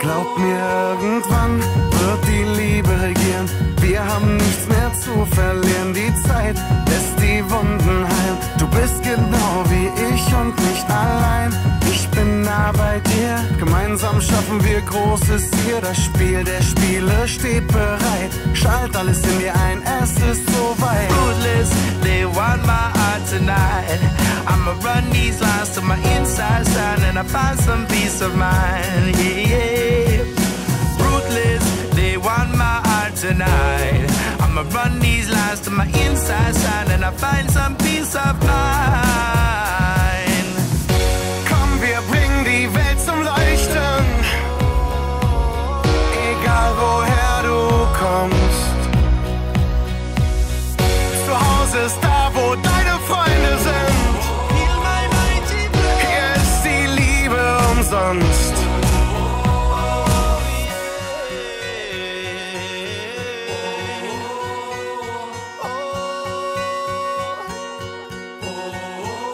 Glaub mir, irgendwann wird die Liebe regieren. Wir haben nichts mehr zu verlieren. Die Zeit lässt die Wunden heilen. Du bist genau wie ich und nicht allein. Ich bin nah bei dir. Gemeinsam schaffen wir Großes hier. Das Spiel der Spiele steht bereit. Schalt alles in dir ein, es ist soweit. Ruthless, they want my heart tonight. I'ma run these lines to my inside side and I find some peace of mind. Yeah. Ruthless, they want my heart tonight. I'ma run these lines to my inside side and I find some peace of mind. Komm, wir bringen die Welt zum Leuchten. Egal woher du kommst. Zu Hause ist da, wo deine Freunde sind. Hier ist die Liebe umsonst.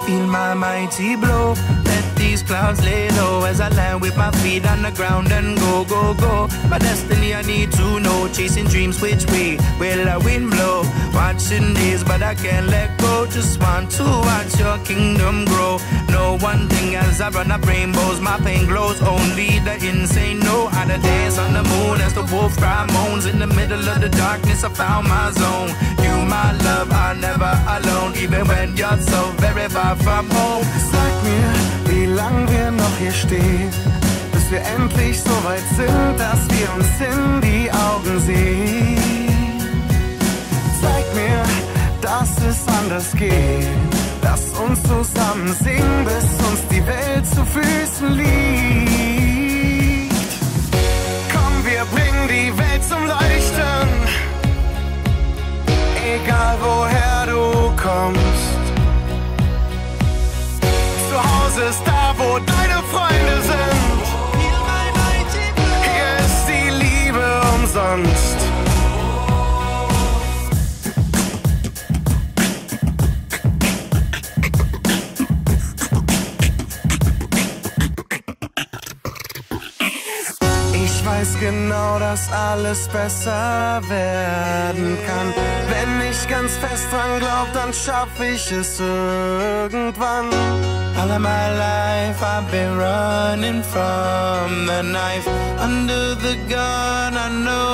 Feel my mighty blow. Let these clouds lay low as I land with my feet on the ground and go, go, go. My destiny I need to know. Chasing dreams, which way will the wind blow? Watching days, but I can't let go. Just want to watch your kingdom grow. No one thing as I run up rainbows. My pain glows. Only the insane know how to dance on the moon as the wolf cry moans. In the middle of the darkness, I found my zone. You, my love, are never alone. Even when you're so very far from home. Sag mir, wie lang wir noch hier stehen, bis wir endlich so weit sind, dass wir uns in die Augen sehen. Zeig mir, dass es anders geht. Lass uns zusammen singen, bis uns die Welt zu Füßen liegt. Komm, wir bringen die Welt zum Leuchten. Egal woher du kommst. Zu Hause ist da, wo deine Freunde sind. Hier ist die Liebe umsonst. Ich weiß genau, dass alles besser werden kann. Wenn ich ganz fest dran glaub, dann schaff ich es irgendwann. All of my life I've been running from the knife. Under the gun I know